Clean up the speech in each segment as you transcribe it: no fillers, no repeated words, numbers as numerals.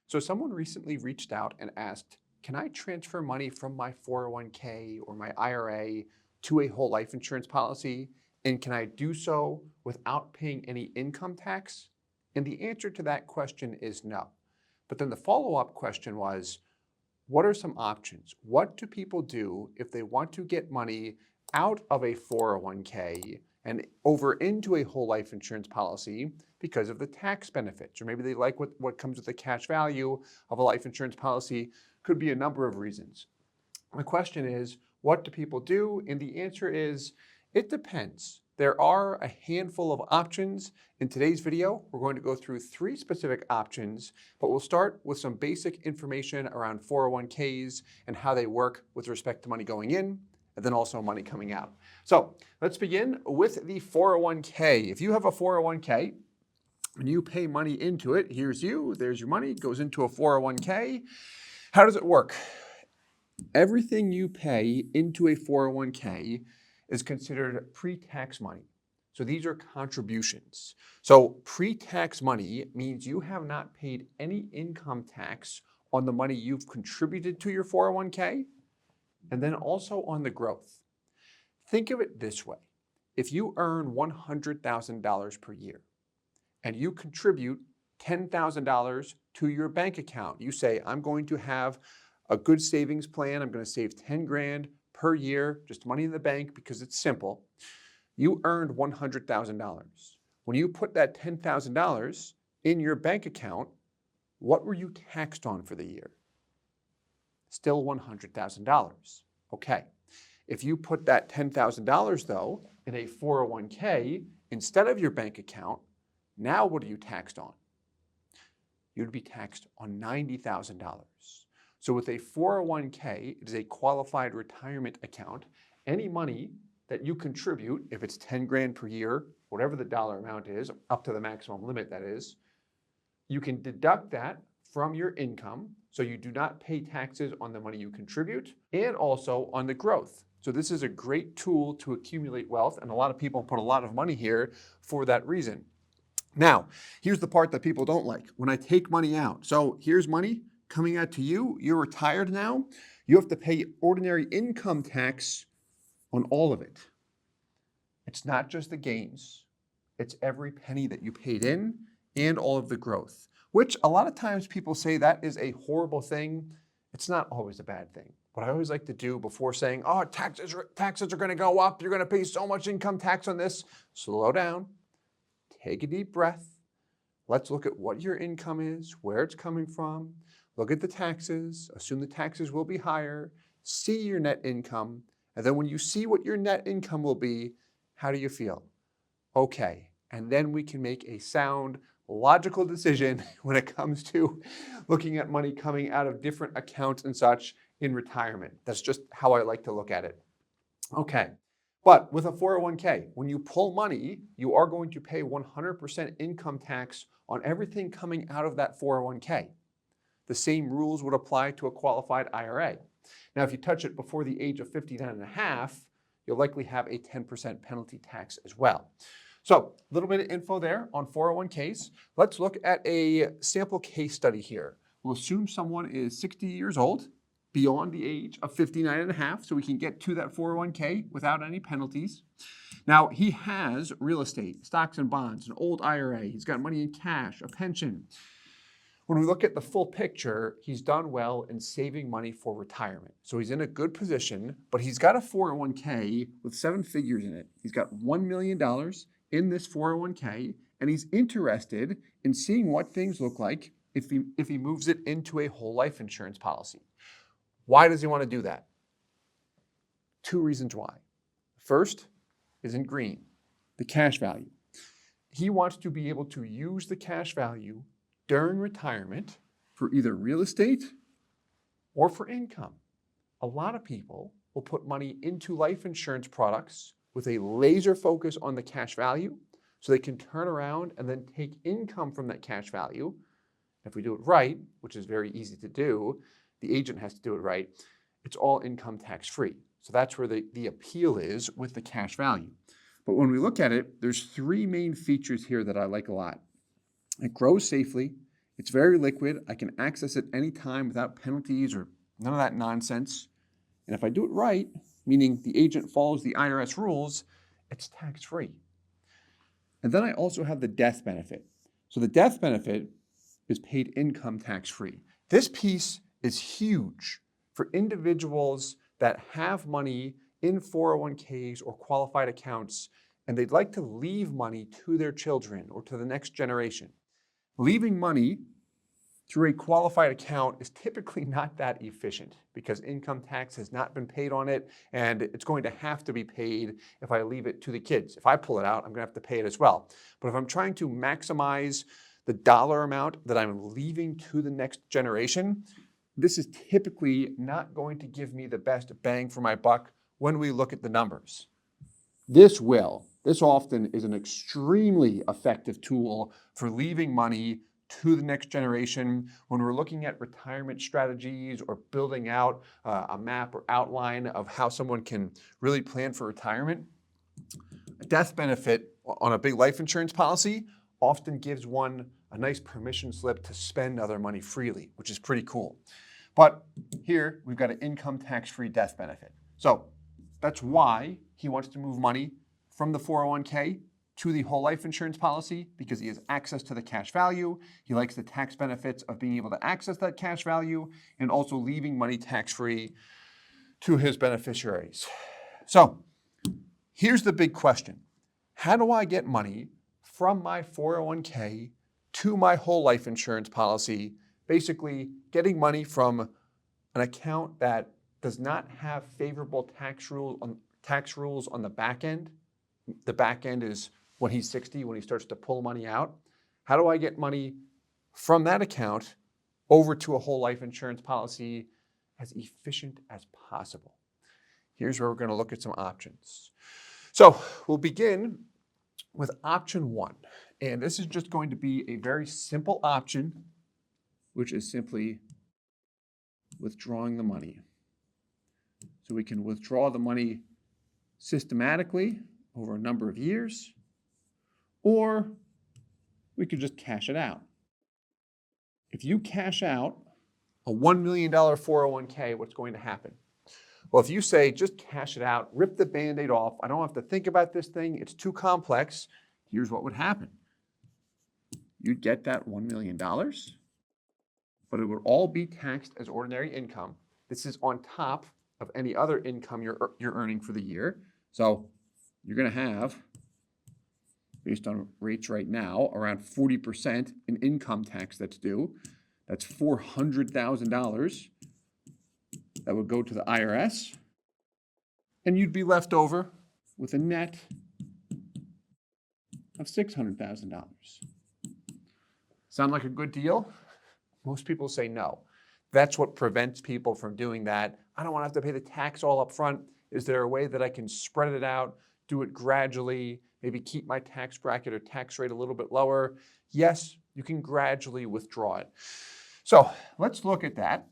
So someone recently reached out and asked, can I transfer money from my 401k or my IRA to a whole life insurance policy? And can I do so without paying any income tax? And the answer to that question is no. But then the follow-up question was, what are some options? What do people do if they want to get money out of a 401k and over into a whole life insurance policy because of the tax benefits? Or maybe they like what comes with the cash value of a life insurance policy. Could be a number of reasons. The question is, what do people do? And the answer is, it depends. There are a handful of options. In today's video, we're going to go through 3 specific options, but we'll start with some basic information around 401ks and how they work with respect to money going in and then also money coming out. So let's begin with the 401k. If you have a 401k and you pay money into it, here's you, there's your money, goes into a 401k. How does it work? Everything you pay into a 401k is considered pre-tax money. So these are contributions. So pre-tax money means you have not paid any income tax on the money you've contributed to your 401k, and then also on the growth. Think of it this way. If you earn $100,000 per year and you contribute $10,000 to your bank account, you say, I'm going to have a good savings plan. I'm going to save 10 grand per year, just money in the bank because it's simple. You earned $100,000. When you put that $10,000 in your bank account, what were you taxed on for the year? Still $100,000. Okay. If you put that $10,000 though in a 401k instead of your bank account, now what are you taxed on? You'd be taxed on $90,000. So with a 401k, it is a qualified retirement account. Any money that you contribute, if it's 10 grand per year, whatever the dollar amount is, up to the maximum limit that is, you can deduct that from your income. So you do not pay taxes on the money you contribute and also on the growth. So this is a great tool to accumulate wealth. And a lot of people put a lot of money here for that reason. Now, here's the part that people don't like. When I take money out, so here's money coming out to you, you're retired now, you have to pay ordinary income tax on all of it. It's not just the gains, it's every penny that you paid in and all of the growth, which a lot of times people say that is a horrible thing. It's not always a bad thing. What I always like to do before saying, oh, taxes are going to go up, you're going to pay so much income tax on this, slow down, take a deep breath. Let's look at what your income is, where it's coming from. Look at the taxes, assume the taxes will be higher, see your net income, and then when you see what your net income will be, how do you feel? Okay, and then we can make a sound, logical decision when it comes to looking at money coming out of different accounts and such in retirement. That's just how I like to look at it. Okay, but with a 401k, when you pull money, you are going to pay 100% income tax on everything coming out of that 401k. The same rules would apply to a qualified IRA. Now, if you touch it before the age of 59 and a half, you'll likely have a 10% penalty tax as well. So a little bit of info there on 401ks. Let's look at a sample case study here. We'll assume someone is 60 years old, beyond the age of 59 and a half, so we can get to that 401k without any penalties. Now, he has real estate, stocks and bonds, an old IRA. He's got money in cash, a pension. When we look at the full picture, he's done well in saving money for retirement. So he's in a good position, but he's got a 401k with 7 figures in it. He's got $1 million in this 401k, and he's interested in seeing what things look like if he moves it into a whole life insurance policy. Why does he want to do that? 2 reasons why. First is in green, the cash value. He wants to be able to use the cash value during retirement for either real estate or for income. A lot of people will put money into life insurance products with a laser focus on the cash value so they can turn around and then take income from that cash value. If we do it right, which is very easy to do, the agent has to do it right, it's all income tax free. So that's where the appeal is with the cash value. But when we look at it, there's 3 main features here that I like a lot. It grows safely, It's very liquid. I can access it anytime without penalties or none of that nonsense. And if I do it right, meaning the agent follows the IRS rules, it's tax-free. And then I also have the death benefit. So the death benefit is paid income tax-free. This piece is huge for individuals that have money in 401ks or qualified accounts, and they'd like to leave money to their children or to the next generation. Leaving money through a qualified account is typically not that efficient because income tax has not been paid on it, and it's going to have to be paid if I leave it to the kids. If I pull it out, I'm going to have to pay it as well. But if I'm trying to maximize the dollar amount that I'm leaving to the next generation, this is typically not going to give me the best bang for my buck when we look at the numbers. This often is an extremely effective tool for leaving money to the next generation when we're looking at retirement strategies or building out a map or outline of how someone can really plan for retirement. A death benefit on a big life insurance policy often gives one a nice permission slip to spend other money freely, which is pretty cool. But here we've got an income tax-free death benefit. So that's why he wants to move money from the 401k to the whole life insurance policy, because he has access to the cash value. He likes the tax benefits of being able to access that cash value and also leaving money tax-free to his beneficiaries. So here's the big question. How do I get money from my 401k to my whole life insurance policy, basically getting money from an account that does not have favorable tax rules on the back end? The back end is when he's 60, when he starts to pull money out. How do I get money from that account over to a whole life insurance policy as efficient as possible? Here's where we're going to look at some options. So we'll begin with option one. And this is just going to be a very simple option, which is simply withdrawing the money. So we can withdraw the money systematically over a number of years, or we could just cash it out. If you cash out a $1 million 401k, what's going to happen? Well, if you say, just cash it out, rip the Band-Aid off, I don't have to think about this thing, it's too complex, here's what would happen. You'd get that $1 million, but it would all be taxed as ordinary income. This is on top of any other income you're earning for the year. So you're going to have, based on rates right now, around 40% in income tax that's due. That's $400,000 that would go to the IRS, and you'd be left over with a net of $600,000. Sound like a good deal? Most people say no. That's what prevents people from doing that. I don't want to have to pay the tax all up front. Is there a way that I can spread it out, do it gradually, maybe keep my tax bracket or tax rate a little bit lower? Yes, you can gradually withdraw it. So let's look at that.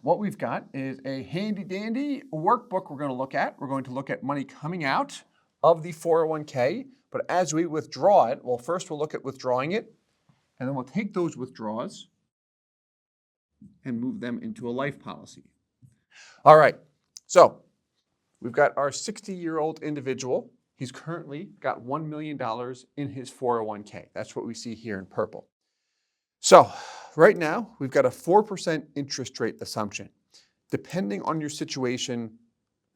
What we've got is a handy dandy workbook we're going to look at. We're going to look at money coming out of the 401k, but as we withdraw it, well, first we'll look at withdrawing it, and then we'll take those withdrawals and move them into a life policy. All right, so we've got our 60-year-old individual. He's currently got $1 million in his 401k. That's what we see here in purple. So right now, we've got a 4% interest rate assumption. Depending on your situation,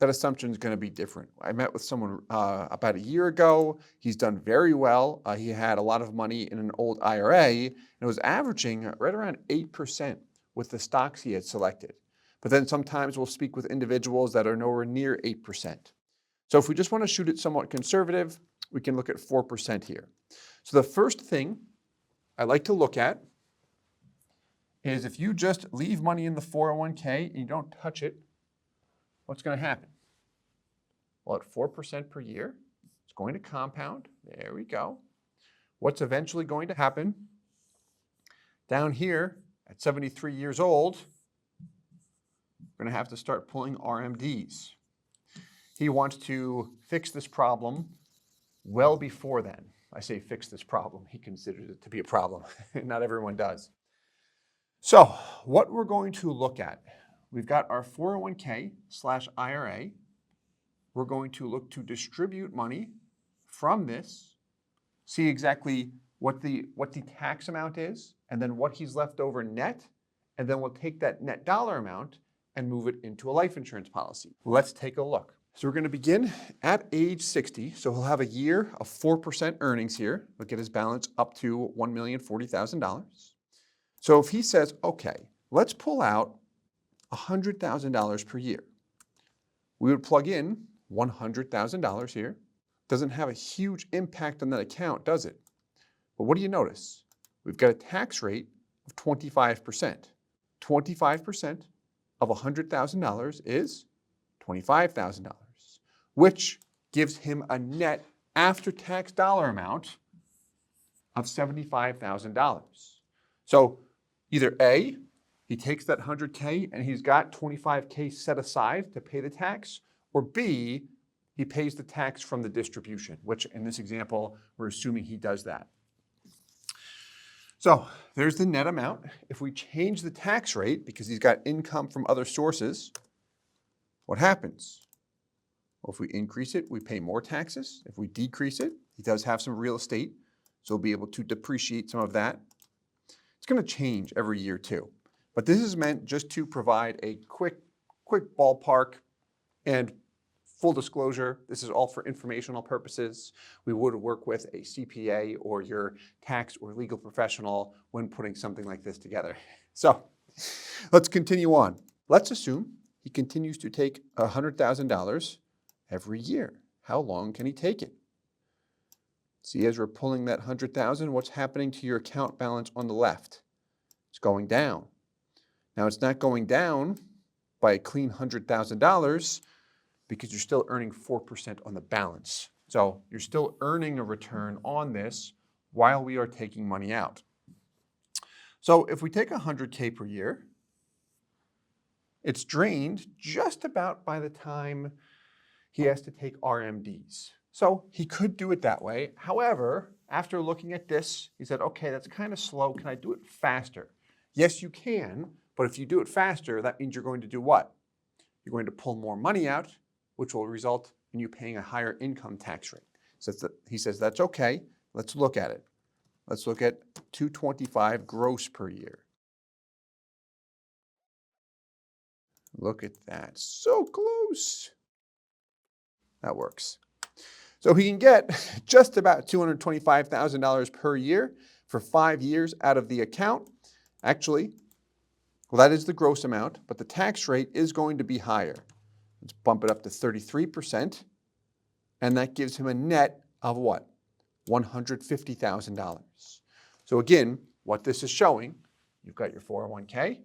that assumption is going to be different. I met with someone about a year ago. He's done very well. He had a lot of money in an old IRA, and it was averaging right around 8% with the stocks he had selected. But then sometimes we'll speak with individuals that are nowhere near 8%. So if we just want to shoot it somewhat conservative, we can look at 4% here. So the first thing I like to look at is if you just leave money in the 401k and you don't touch it, what's going to happen? Well, at 4% per year, it's going to compound. There we go. What's eventually going to happen? Down here, at 73 years old, we're going to have to start pulling RMDs. He wants to fix this problem well before then. I say fix this problem. He considers it to be a problem. Not everyone does. So what we're going to look at, we've got our 401k/IRA. We're going to look to distribute money from this, see exactly what the tax amount is, and then what he's left over net, and then we'll take that net dollar amount and move it into a life insurance policy. Let's take a look. So we're going to begin at age 60. So he'll have a year of 4% earnings here. We'll get his balance up to $1,040,000. So if he says, okay, let's pull out $100,000 per year, we would plug in $100,000 here. Doesn't have a huge impact on that account, does it? But what do you notice? We've got a tax rate of 25%. 25% of $100,000 is $25,000, which gives him a net after-tax dollar amount of $75,000. So either A, he takes that 100K and he's got 25K set aside to pay the tax, or B, he pays the tax from the distribution, which in this example, we're assuming he does that. So there's the net amount. If we change the tax rate because he's got income from other sources, what happens? Well, if we increase it, we pay more taxes. If we decrease it, he does have some real estate, so we'll be able to depreciate some of that. It's going to change every year too. But this is meant just to provide a quick ballpark, and full disclosure, this is all for informational purposes. We would work with a CPA or your tax or legal professional when putting something like this together. So let's continue on. Let's assume he continues to take $100,000 every year. How long can he take it? See, as we're pulling that $100,000, what's happening to your account balance on the left? It's going down. Now, it's not going down by a clean $100,000 because you're still earning 4% on the balance. So you're still earning a return on this while we are taking money out. So if we take $100K per year, it's drained just about by the time he has to take RMDs. So he could do it that way. However, after looking at this, he said, okay, that's kind of slow. Can I do it faster? Yes, you can, but if you do it faster, that means you're going to do what? You're going to pull more money out, which will result in you paying a higher income tax rate. So he says, that's okay. Let's look at it. Let's look at $225 gross per year. Look at that. So close. That works. So he can get just about $225,000 per year for 5 years out of the account. Actually, well, that is the gross amount, but the tax rate is going to be higher. Let's bump it up to 33%, and that gives him a net of what? $150,000. So again, what this is showing, you've got your 401k,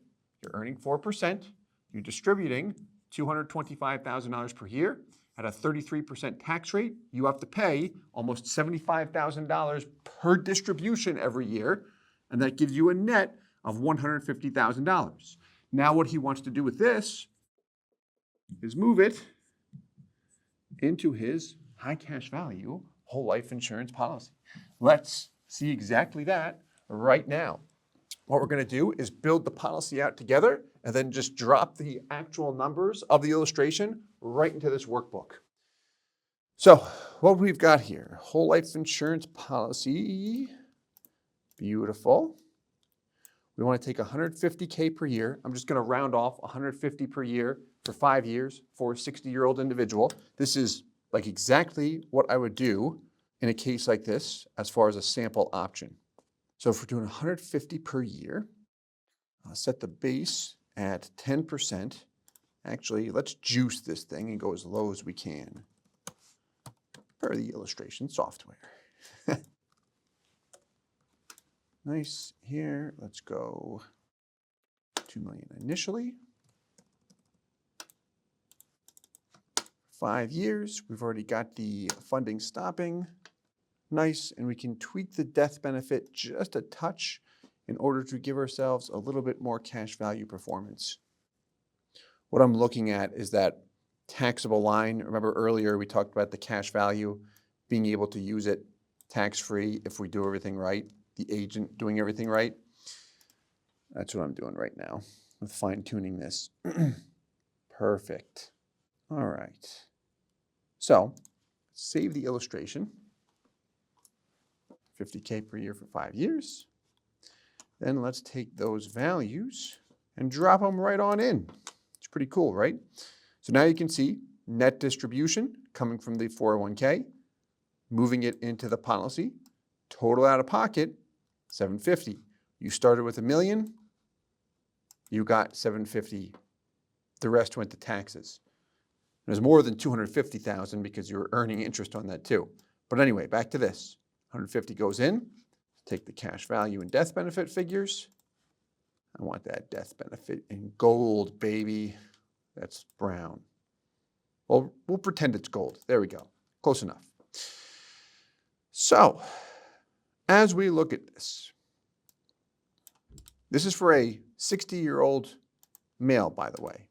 you're earning 4%, you're distributing $225,000 per year. At a 33% tax rate, you have to pay almost $75,000 per distribution every year, and that gives you a net of $150,000. Now what he wants to do with this is move it into his high cash value whole life insurance policy. Let's see exactly that right now. What we're going to do is build the policy out together and then just drop the actual numbers of the illustration right into this workbook. So what we've got here, whole life insurance policy, beautiful. We want to take $150K per year. I'm just going to round off $150 per year for 5 years for a 60-year-old individual. This is like exactly what I would do in a case like this as far as a sample option. So if we're doing $150 per year, I'll set the base at 10%. Actually, let's juice this thing and go as low as we can per the illustration software. Nice here. Let's go $2 million initially. 5 years. We've already got the funding stopping. Nice. And we can tweak the death benefit just a touch in order to give ourselves a little bit more cash value performance. What I'm looking at is that taxable line. Remember earlier we talked about the cash value, being able to use it tax-free if we do everything right, the agent doing everything right. That's what I'm doing right now. I'm fine-tuning this. Perfect. All right. So save the illustration. $50K per year for 5 years. Then let's take those values and drop them right on in. It's pretty cool, right? So now you can see net distribution coming from the 401k, moving it into the policy, total out of pocket, $750. You started with $1 million, you got $750. The rest went to taxes. There's more than $250,000 because you're earning interest on that too. But anyway, back to this. $150 goes in. Take the cash value and death benefit figures. I want that death benefit in gold, baby. That's brown. Well, we'll pretend it's gold. There we go. Close enough. So, as we look at this, this is for a 60-year-old male, by the way.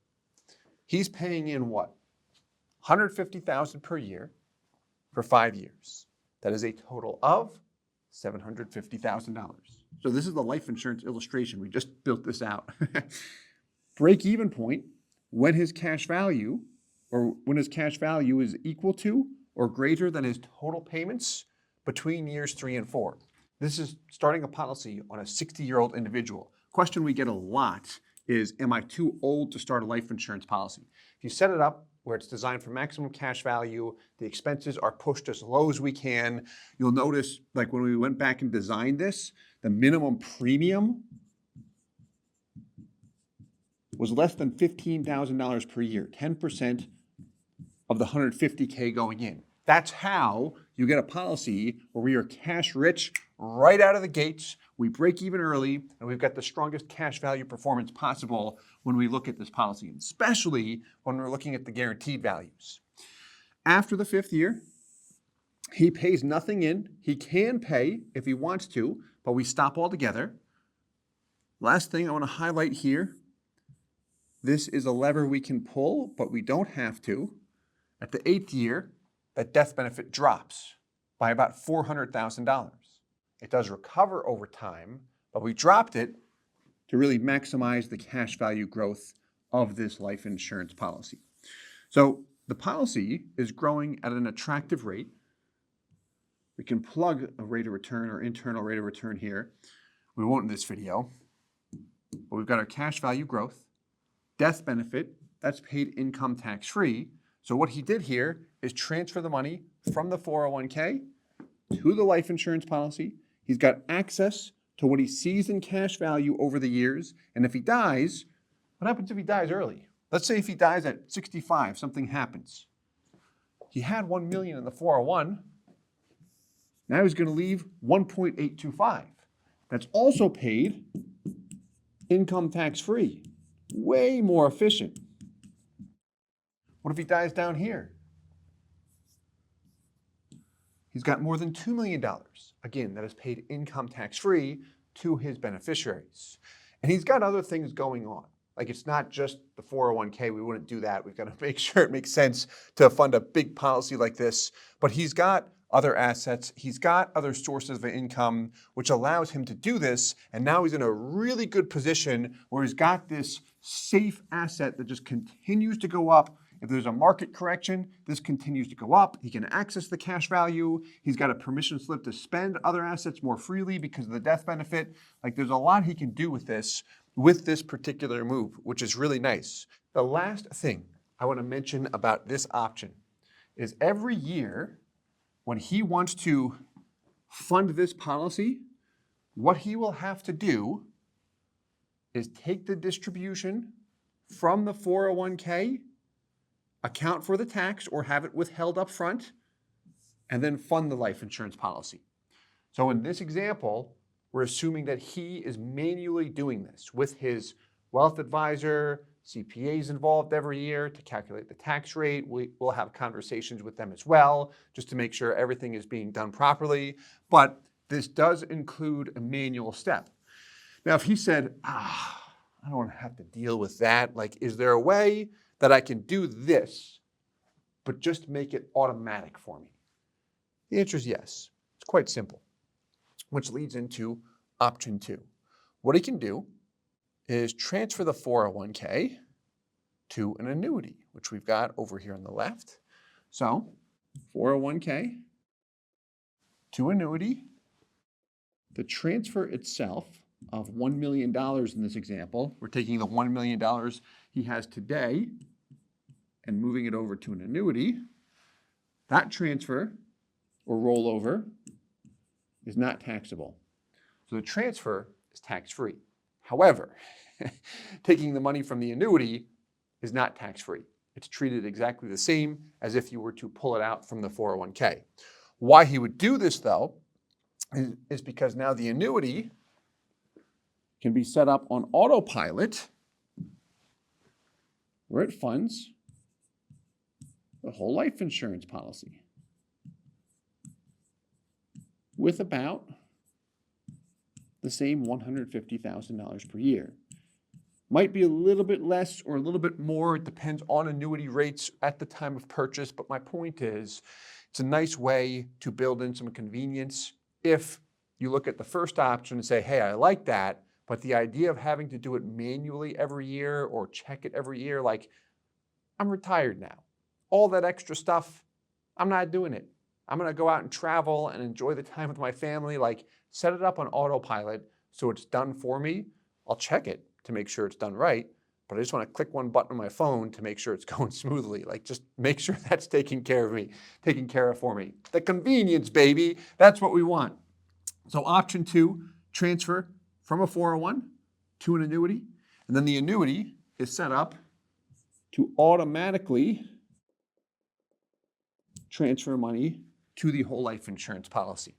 He's paying in what? $150,000 per year for 5 years. That is a total of $750,000. So this is the life insurance illustration. We just built this out. Break-even point when his cash value is equal to or greater than his total payments between years 3 and 4. This is starting a policy on a 60-year-old individual. Question we get a lot is, am I too old to start a life insurance policy? If you set it up where it's designed for maximum cash value, the expenses are pushed as low as we can. You'll notice, like when we went back and designed this, the minimum premium was less than $15,000 per year, 10% of the $150K going in. That's how you get a policy where we are cash rich right out of the gates. We break even early, and we've got the strongest cash value performance possible when we look at this policy, especially when we're looking at the guaranteed values. After the 5th year, he pays nothing in. He can pay if he wants to, but we stop altogether. Last thing I want to highlight here, this is a lever we can pull, but we don't have to. At the 8th year, that death benefit drops by about $400,000. It does recover over time, but we dropped it to really maximize the cash value growth of this life insurance policy. So the policy is growing at an attractive rate. We can plug a rate of return or internal rate of return here. We won't in this video, but we've got our cash value growth, death benefit, that's paid income tax free. So what he did here is transfer the money from the 401k to the life insurance policy. He's got access to what he sees in cash value over the years. And if he dies, what happens if he dies early? Let's say if he dies at 65, something happens. He had $1 million in the 401. Now he's going to leave 1.825. That's also paid income tax free. Way more efficient. What if he dies down here? He's got more than $2 million. Again, that is paid income tax free to his beneficiaries. And he's got other things going on. Like it's not just the 401k. We wouldn't do that. We've got to make sure it makes sense to fund a big policy like this. But he's got other assets. He's got other sources of income, which allows him to do this. And now he's in a really good position where he's got this safe asset that just continues to go up. If there's a market correction, this continues to go up. He can access the cash value. He's got a permission slip to spend other assets more freely because of the death benefit. Like there's a lot he can do with this particular move, which is really nice. The last thing I want to mention about this option is every year when he wants to fund this policy, what he will have to do is take the distribution from the 401k, account for the tax or have it withheld up front, and then fund the life insurance policy. So in this example, we're assuming that he is manually doing this with his wealth advisor, CPAs involved every year to calculate the tax rate. We'll have conversations with them as well, just to make sure everything is being done properly. But this does include a manual step. Now, if he said, I don't want to have to deal with that, like, is there a way that I can do this, but just make it automatic for me? The answer is yes. It's quite simple, which leads into option 2. What he can do is transfer the 401k to an annuity, which we've got over here on the left. So 401k to annuity, the transfer itself of $1 million in this example, we're taking the $1 million he has today and moving it over to an annuity. That transfer or rollover is not taxable. So the transfer is tax-free. However, taking the money from the annuity is not tax-free. It's treated exactly the same as if you were to pull it out from the 401k. Why he would do this, though, is because now the annuity can be set up on autopilot where it funds the whole life insurance policy with about the same $150,000 per year. Might be a little bit less or a little bit more. It depends on annuity rates at the time of purchase. But my point is, it's a nice way to build in some convenience. If you look at the first option and say, hey, I like that, but the idea of having to do it manually every year or check it every year, like, I'm retired now. All that extra stuff, I'm not doing it. I'm going to go out and travel and enjoy the time with my family. Like, set it up on autopilot so it's done for me. I'll check it to make sure it's done right, but I just want to click one button on my phone to make sure it's going smoothly. Like, just make sure that's taken care of for me. The convenience, baby. That's what we want. So option 2, transfer from a 401 to an annuity. And then the annuity is set up to automatically transfer money to the whole life insurance policy.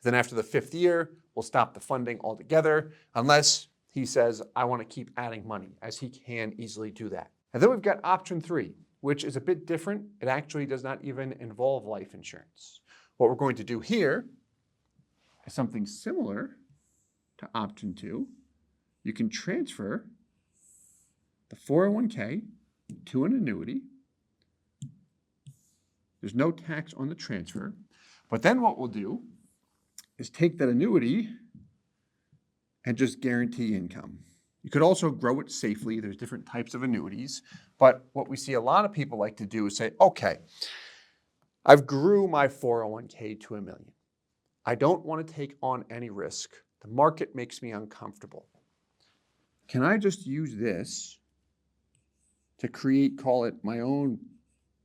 Then after the 5th year, we'll stop the funding altogether unless he says, I want to keep adding money, as he can easily do that. And then we've got option 3, which is a bit different. It actually does not even involve life insurance. What we're going to do here is something similar to option 2. You can transfer the 401k to an annuity. There's no tax on the transfer. But then what we'll do is take that annuity and just guarantee income. You could also grow it safely. There's different types of annuities. But what we see a lot of people like to do is say, okay, I've grew my 401k to $1 million. I don't want to take on any risk. The market makes me uncomfortable. Can I just use this to create, call it my own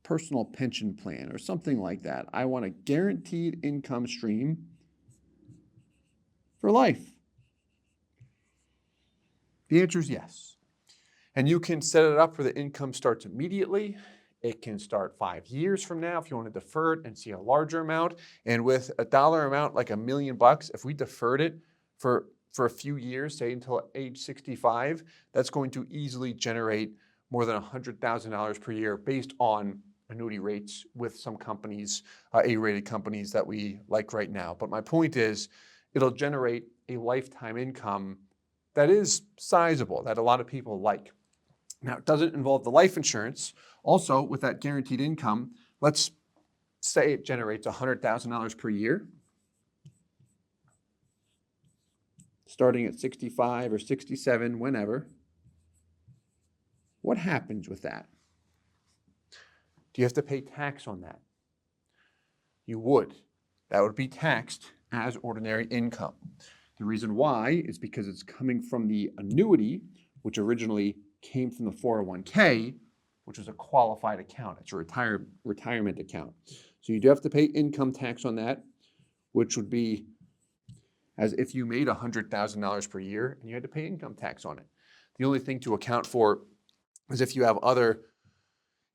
personal pension plan or something like that? I want a guaranteed income stream for life. The answer is yes. And you can set it up where the income starts immediately. It can start 5 years from now if you want to defer it and see a larger amount. And with a dollar amount like $1 million, if we deferred it for a few years, say until age 65, that's going to easily generate more than $100,000 per year based on annuity rates with some companies, A-rated companies that we like right now. But my point is, it'll generate a lifetime income that is sizable, that a lot of people like. Now, it doesn't involve the life insurance. Also, with that guaranteed income, let's say it generates $100,000 per year, starting at 65 or 67, whenever. What happens with that? Do you have to pay tax on that? You would. That would be taxed as ordinary income. The reason why is because it's coming from the annuity, which originally came from the 401k, which is a qualified account. It's a retirement account. So you do have to pay income tax on that, which would be as if you made $100,000 per year and you had to pay income tax on it. The only thing to account for is if you have other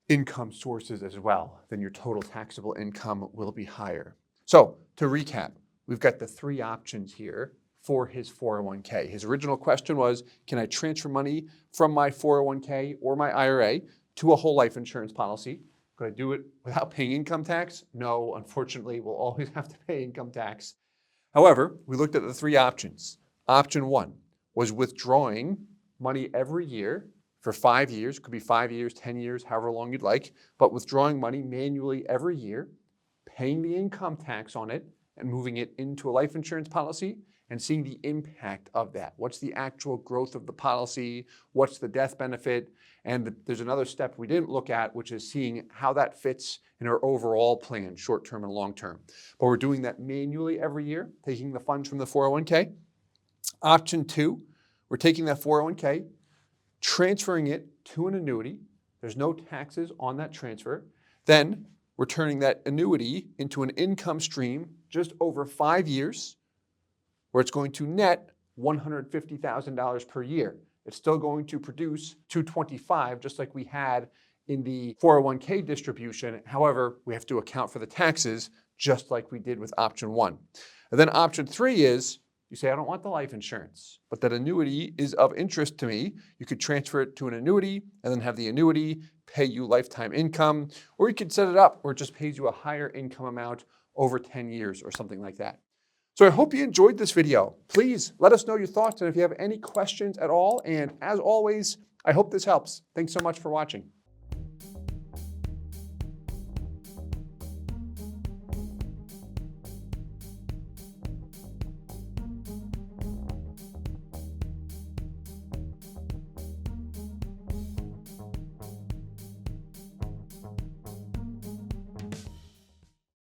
income sources as well, then your total taxable income will be higher. So to recap, we've got the 3 options here for his 401k. His original question was, can I transfer money from my 401k or my IRA to a whole life insurance policy? Could I do it without paying income tax? No, unfortunately, we'll always have to pay income tax. However, we looked at the 3 options. Option 1 was withdrawing money every year for 5 years, could be 5 years, 10 years, however long you'd like, but withdrawing money manually every year, paying the income tax on it, and moving it into a life insurance policy and seeing the impact of that. What's the actual growth of the policy? What's the death benefit? And there's another step we didn't look at, which is seeing how that fits in our overall plan, short-term and long-term. But we're doing that manually every year, taking the funds from the 401k. Option 2, we're taking that 401k, transferring it to an annuity. There's no taxes on that transfer. Then we're turning that annuity into an income stream just over 5 years, where it's going to net $150,000 per year. It's still going to produce $225,000, just like we had in the 401k distribution. However, we have to account for the taxes, just like we did with option 1. And then option 3 is, you say, I don't want the life insurance, but that annuity is of interest to me. You could transfer it to an annuity and then have the annuity pay you lifetime income, or you could set it up where it just pays you a higher income amount over 10 years or something like that. So I hope you enjoyed this video. Please let us know your thoughts and if you have any questions at all. And as always, I hope this helps. Thanks so much for watching.